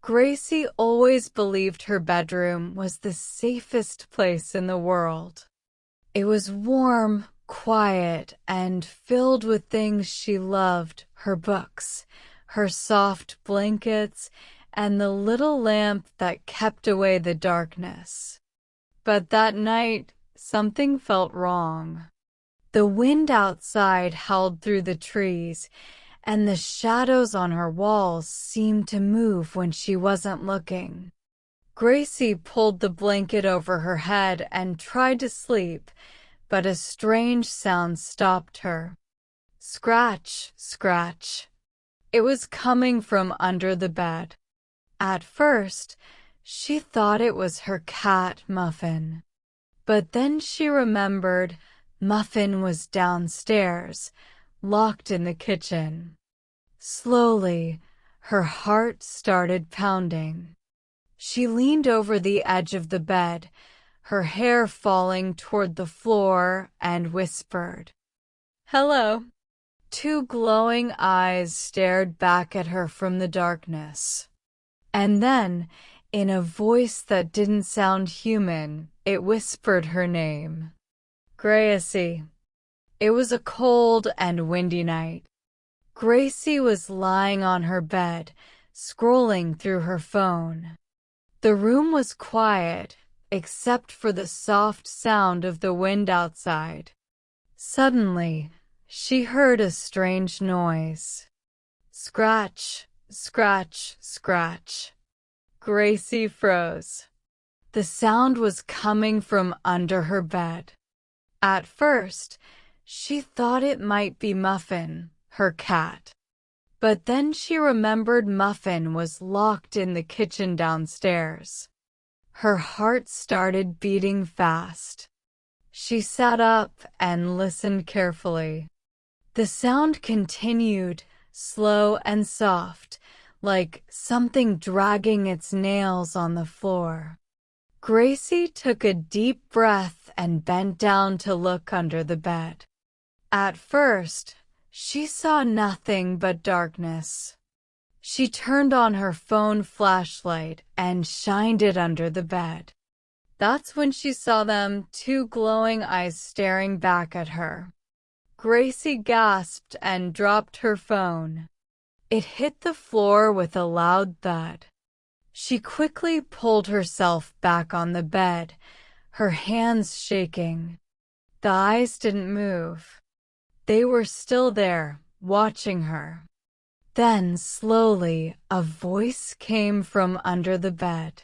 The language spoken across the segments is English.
Gracie always believed her bedroom was the safest place in the world. It was warm, quiet, and filled with things she loved: her books, her soft blankets, and the little lamp that kept away the darkness. But that night, something felt wrong. The wind outside howled through the trees, and the shadows on her walls seemed to move when she wasn't looking. Gracie pulled the blanket over her head and tried to sleep, but a strange sound stopped her. Scratch, scratch. It was coming from under the bed. At first, she thought it was her cat, Muffin. But then she remembered Muffin was downstairs, locked in the kitchen. Slowly, her heart started pounding. She leaned over the edge of the bed, her hair falling toward the floor, and whispered, "Hello." Two glowing eyes stared back at her from the darkness. And then, in a voice that didn't sound human, it whispered her name. Gracie. It was a cold and windy night. Gracie was lying on her bed, scrolling through her phone. The room was quiet, except for the soft sound of the wind outside. Suddenly, she heard a strange noise. Scratch, scratch, scratch. Gracie froze. The sound was coming from under her bed. At first, she thought it might be Muffin, her cat. But then she remembered Muffin was locked in the kitchen downstairs. Her heart started beating fast. She sat up and listened carefully. The sound continued, slow and soft, like something dragging its nails on the floor. Gracie took a deep breath and bent down to look under the bed. At first, she saw nothing but darkness. She turned on her phone flashlight and shined it under the bed. That's when she saw them, two glowing eyes staring back at her. Gracie gasped and dropped her phone. It hit the floor with a loud thud. She quickly pulled herself back on the bed, her hands shaking. The eyes didn't move. They were still there, watching her. Then, slowly, a voice came from under the bed.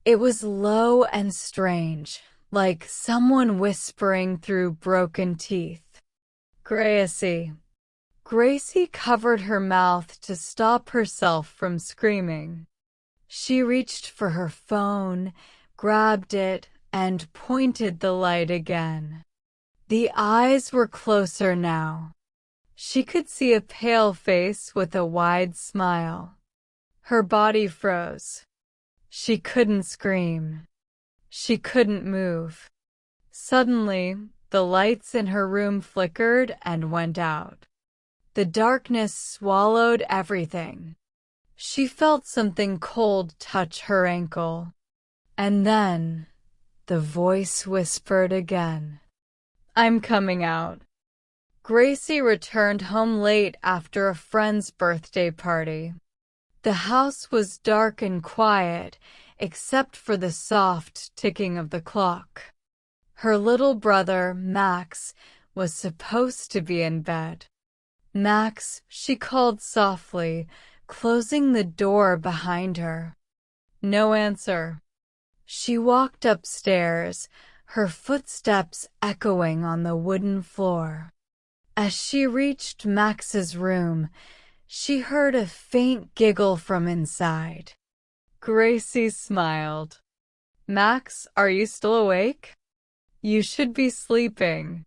It was low and strange, like someone whispering through broken teeth. Gracie. Gracie covered her mouth to stop herself from screaming. She reached for her phone, grabbed it, and pointed the light again. The eyes were closer now. She could see a pale face with a wide smile. Her body froze. She couldn't scream. She couldn't move. Suddenly, the lights in her room flickered and went out. The darkness swallowed everything. She felt something cold touch her ankle. And then, the voice whispered again, "I'm coming out." Gracie returned home late after a friend's birthday party. The house was dark and quiet, except for the soft ticking of the clock. Her little brother, Max, was supposed to be in bed. "Max," she called softly, closing the door behind her. No answer. She walked upstairs, her footsteps echoing on the wooden floor. As she reached Max's room, she heard a faint giggle from inside. Gracie smiled. "Max, are you still awake? You should be sleeping."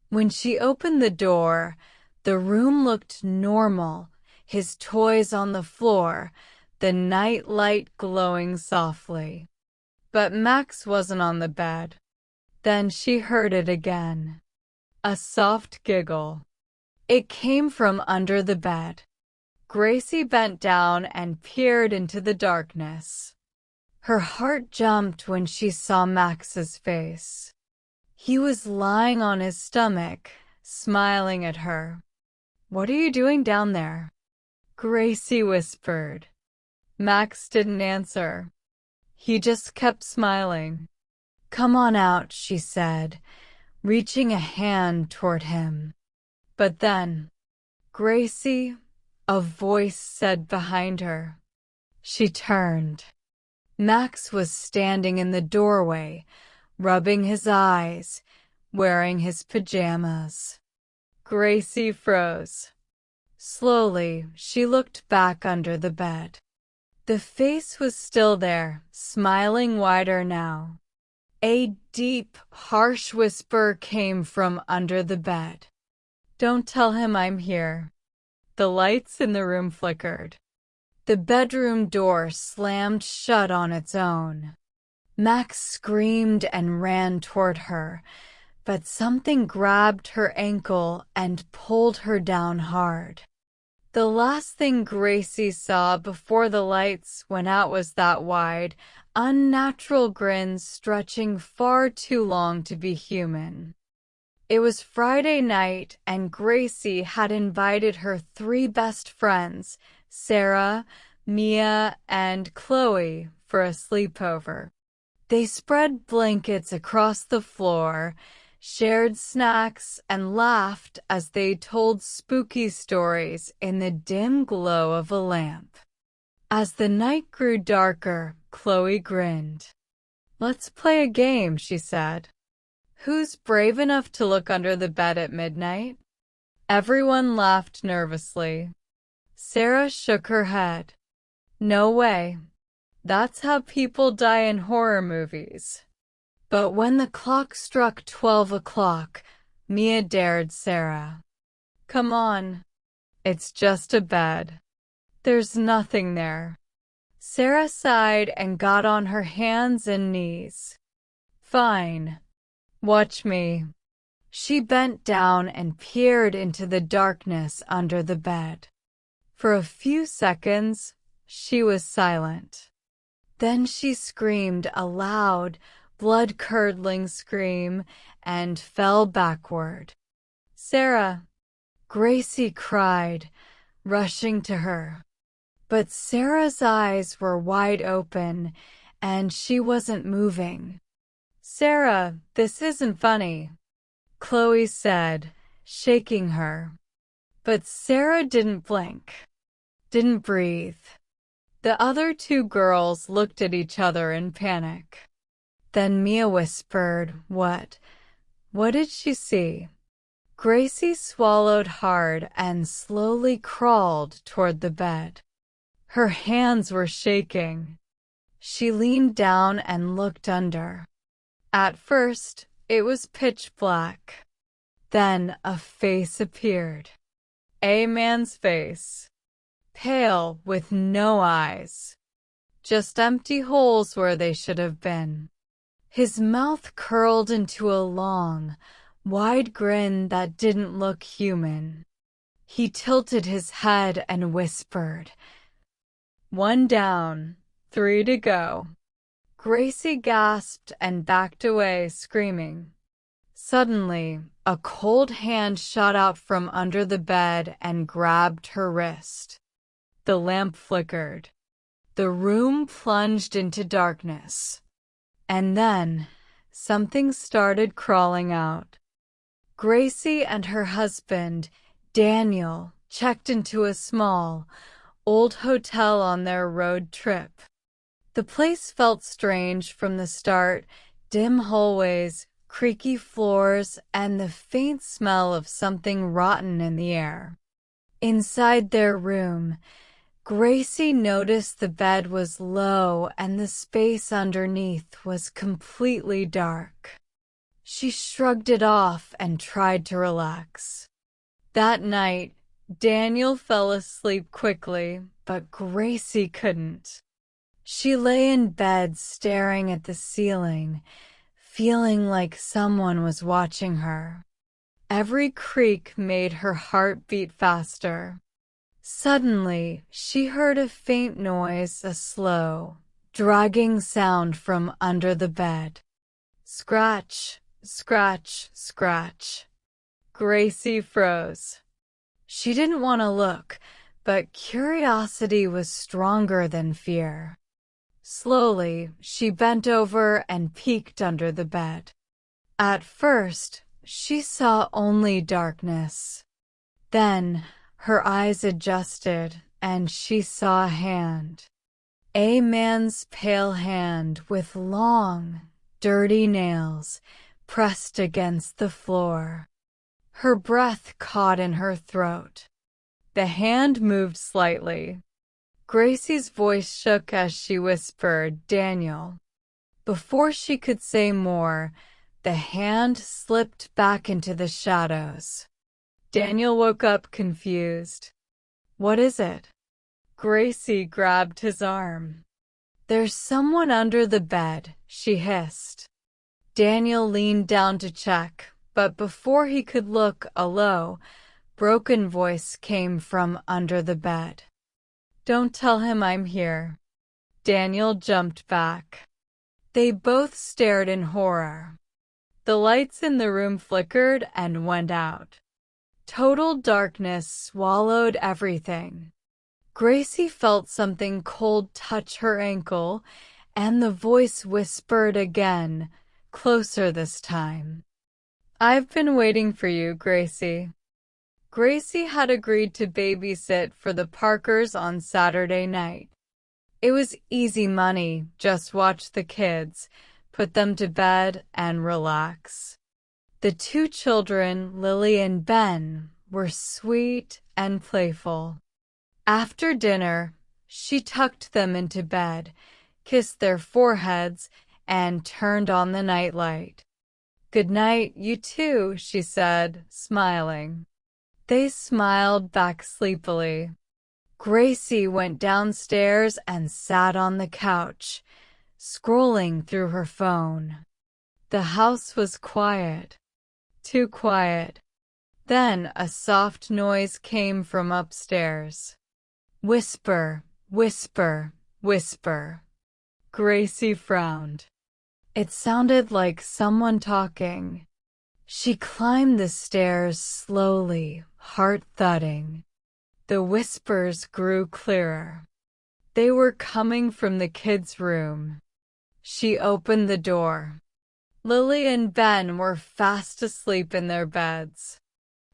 When she opened the door, the room looked normal, his toys on the floor, the night light glowing softly. But Max wasn't on the bed. Then she heard it again. A soft giggle. It came from under the bed. Gracie bent down and peered into the darkness. Her heart jumped when she saw Max's face. He was lying on his stomach, smiling at her. "What are you doing down there?" Gracie whispered. Max didn't answer. He just kept smiling. "Come on out," she said, reaching a hand toward him. But then, "Gracie," a voice said behind her. She turned. Max was standing in the doorway, rubbing his eyes, wearing his pajamas. Gracie froze. Slowly, she looked back under the bed. The face was still there, smiling wider now. A deep, harsh whisper came from under the bed. "Don't tell him I'm here." The lights in the room flickered. The bedroom door slammed shut on its own. Max screamed and ran toward her, but something grabbed her ankle and pulled her down hard. The last thing Gracie saw before the lights went out was that wide, unnatural grin stretching far too long to be human. It was Friday night, and Gracie had invited her 3 best friends, Sarah, Mia, and Chloe, for a sleepover. They spread blankets across the floor, shared snacks, and laughed as they told spooky stories in the dim glow of a lamp. As the night grew darker, Chloe grinned. "Let's play a game," she said. "Who's brave enough to look under the bed at midnight?" Everyone laughed nervously. Sarah shook her head. "No way. That's how people die in horror movies." But when the clock struck 12 o'clock, Mia dared Sarah. "Come on. It's just a bed. There's nothing there." Sarah sighed and got on her hands and knees. "Fine. Watch me." She bent down and peered into the darkness under the bed. For a few seconds, she was silent. Then she screamed a loud, blood-curdling scream and fell backward. "Sarah!" Gracie cried, rushing to her. But Sarah's eyes were wide open, and she wasn't moving. "Sarah, this isn't funny," Chloe said, shaking her. But Sarah didn't blink, didn't breathe. The other 2 girls looked at each other in panic. Then Mia whispered, What did she see?" Gracie swallowed hard and slowly crawled toward the bed. Her hands were shaking. She leaned down and looked under. At first, it was pitch black. Then a face appeared. A man's face. Pale, with no eyes. Just empty holes where they should have been. His mouth curled into a long, wide grin that didn't look human. He tilted his head and whispered, "1 down, 3 to go." Gracie gasped and backed away, screaming. Suddenly, a cold hand shot out from under the bed and grabbed her wrist. The lamp flickered. The room plunged into darkness. And then, something started crawling out. Gracie and her husband, Daniel, checked into a small, old hotel on their road trip. The place felt strange from the start, dim hallways, creaky floors, and the faint smell of something rotten in the air. Inside their room, Gracie noticed the bed was low and the space underneath was completely dark. She shrugged it off and tried to relax. That night, Daniel fell asleep quickly, but Gracie couldn't. She lay in bed staring at the ceiling, feeling like someone was watching her. Every creak made her heart beat faster. Suddenly, she heard a faint noise, a slow, dragging sound from under the bed. Scratch, scratch, scratch. Gracie froze. She didn't want to look, but curiosity was stronger than fear. Slowly, she bent over and peeked under the bed. At first, she saw only darkness. Then, her eyes adjusted, and she saw a hand. A man's pale hand with long, dirty nails pressed against the floor. Her breath caught in her throat. The hand moved slightly. Gracie's voice shook as she whispered, "Daniel." Before she could say more, the hand slipped back into the shadows. Daniel woke up confused. "What is it?" Gracie grabbed his arm. "There's someone under the bed," she hissed. Daniel leaned down to check, but before he could look, a low, broken voice came from under the bed. "Don't tell him I'm here." Daniel jumped back. They both stared in horror. The lights in the room flickered and went out. Total darkness swallowed everything. Gracie felt something cold touch her ankle, and the voice whispered again, closer this time. "I've been waiting for you, Gracie." Gracie had agreed to babysit for the Parkers on Saturday night. It was easy money, just watch the kids, put them to bed, and relax. The two children, Lily and Ben, were sweet and playful. After dinner, she tucked them into bed, kissed their foreheads, and turned on the nightlight. "Good night, you too," she said, smiling. They smiled back sleepily. Gracie went downstairs and sat on the couch, scrolling through her phone. The house was quiet. Too quiet. Then a soft noise came from upstairs. Whisper, whisper, whisper. Gracie frowned. It sounded like someone talking. She climbed the stairs slowly, heart thudding. The whispers grew clearer. They were coming from the kids' room. She opened the door. Lily and Ben were fast asleep in their beds.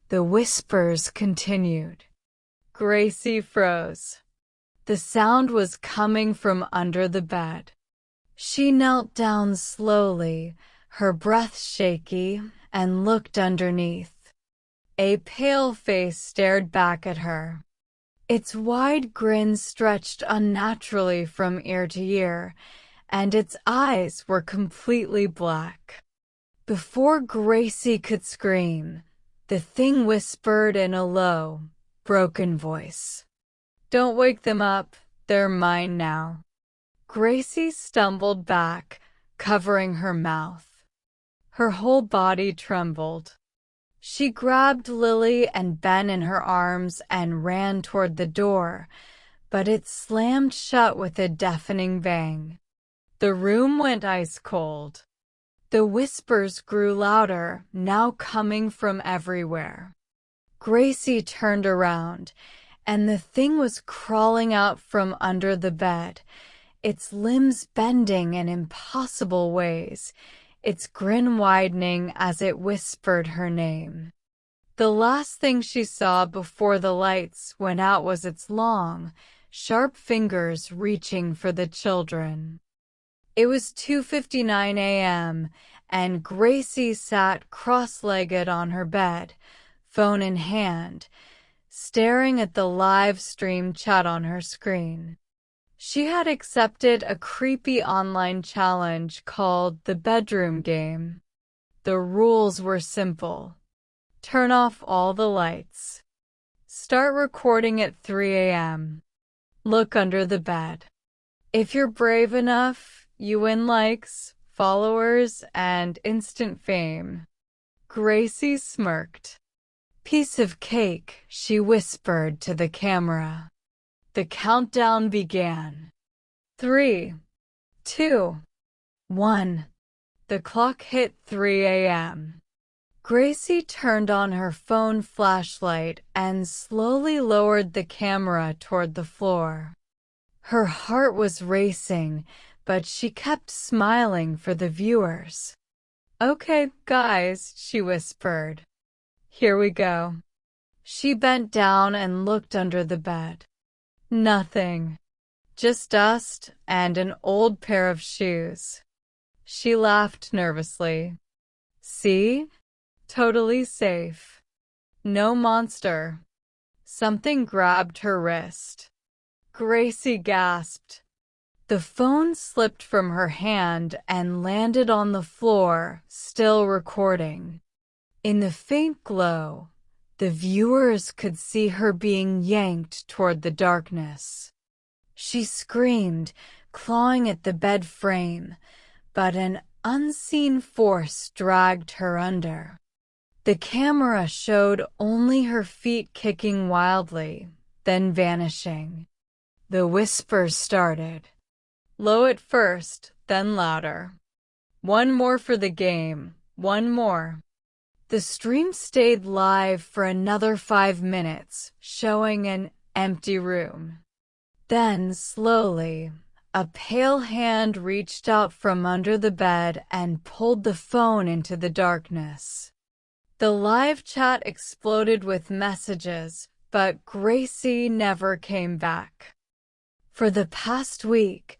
The whispers continued. Gracie froze. The sound was coming from under the bed. She knelt down slowly, her breath shaky, and looked underneath. A pale face stared back at her. Its wide grin stretched unnaturally from ear to ear, and its eyes were completely black. Before Gracie could scream, the thing whispered in a low, broken voice. "Don't wake them up, they're mine now." Gracie stumbled back, covering her mouth. Her whole body trembled. She grabbed Lily and Ben in her arms and ran toward the door, but it slammed shut with a deafening bang. The room went ice cold. The whispers grew louder, now coming from everywhere. Gracie turned around, and the thing was crawling out from under the bed, its limbs bending in impossible ways, its grin widening as it whispered her name. The last thing she saw before the lights went out was its long, sharp fingers reaching for the children. It was 2:59 a.m., and Gracie sat cross-legged on her bed, phone in hand, staring at the live stream chat on her screen. She had accepted a creepy online challenge called the Bedroom Game. The rules were simple. Turn off all the lights. Start recording at 3 a.m. Look under the bed. If you're brave enough, you win likes, followers, and instant fame. Gracie smirked. piece of cake," she whispered to the camera. The countdown began. 3, 2, 1. The clock hit 3 a.m. Gracie turned on her phone flashlight and slowly lowered the camera toward the floor. Her heart was racing, but she kept smiling for the viewers. "Okay, guys," she whispered. "Here we go." She bent down and looked under the bed. Nothing. Just dust and an old pair of shoes. She laughed nervously. "See? Totally safe. No monster." Something grabbed her wrist. Gracie gasped. The phone slipped from her hand and landed on the floor, still recording. In the faint glow, the viewers could see her being yanked toward the darkness. She screamed, clawing at the bed frame, but an unseen force dragged her under. The camera showed only her feet kicking wildly, then vanishing. The whispers started. Low at first, then louder. "One more for the game. One more." The stream stayed live for another 5 minutes, showing an empty room. Then, slowly, a pale hand reached out from under the bed and pulled the phone into the darkness. The live chat exploded with messages, but Gracie never came back. For the past week,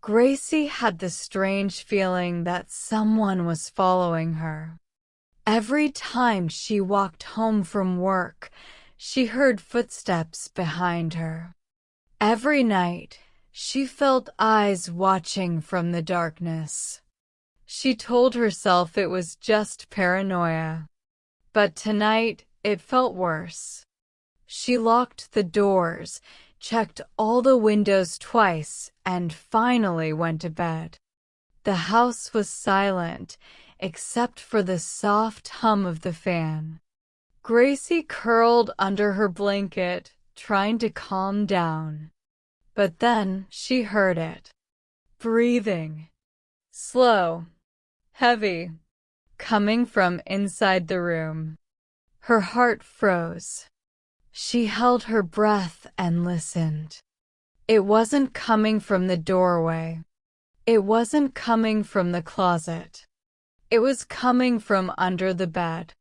Gracie had the strange feeling that someone was following her. Every time she walked home from work, she heard footsteps behind her. Every night, she felt eyes watching from the darkness. She told herself it was just paranoia. But tonight, it felt worse. She locked the doors, checked all the windows twice, and finally went to bed. The house was silent, except for the soft hum of the fan. Gracie curled under her blanket, trying to calm down. But then she heard it. Breathing. Slow. Heavy. Coming from inside the room. Her heart froze. She held her breath and listened. It wasn't coming from the doorway. It wasn't coming from the closet. It was coming from under the bed.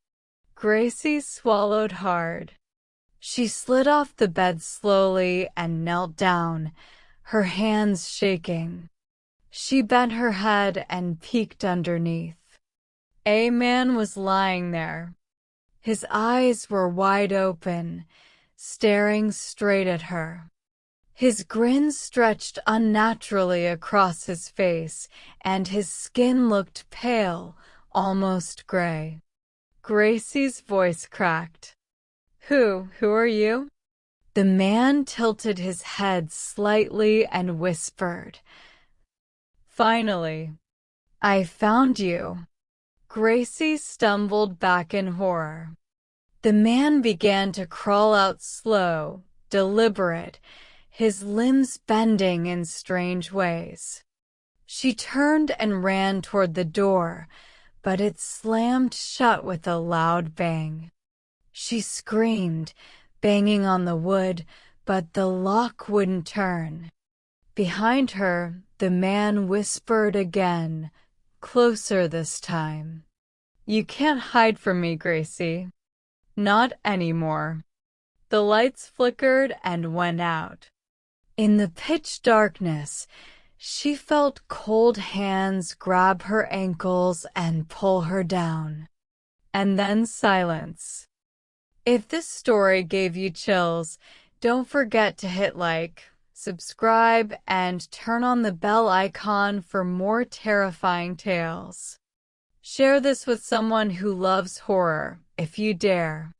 Gracie swallowed hard. She slid off the bed slowly and knelt down, her hands shaking. She bent her head and peeked underneath. A man was lying there. His eyes were wide open, staring straight at her. His grin stretched unnaturally across his face, and his skin looked pale, almost gray. Gracie's voice cracked. Who are you?" The man tilted his head slightly and whispered, "Finally, I found you." Gracie stumbled back in horror. The man began to crawl out slow, deliberate, his limbs bending in strange ways. She turned and ran toward the door, but it slammed shut with a loud bang. She screamed, banging on the wood, but the lock wouldn't turn. Behind her, the man whispered again, closer this time. "You can't hide from me, Gracie. Not anymore." The lights flickered and went out. In the pitch darkness, she felt cold hands grab her ankles and pull her down. And then silence. If this story gave you chills, don't forget to hit like, subscribe, and turn on the bell icon for more terrifying tales. Share this with someone who loves horror, if you dare.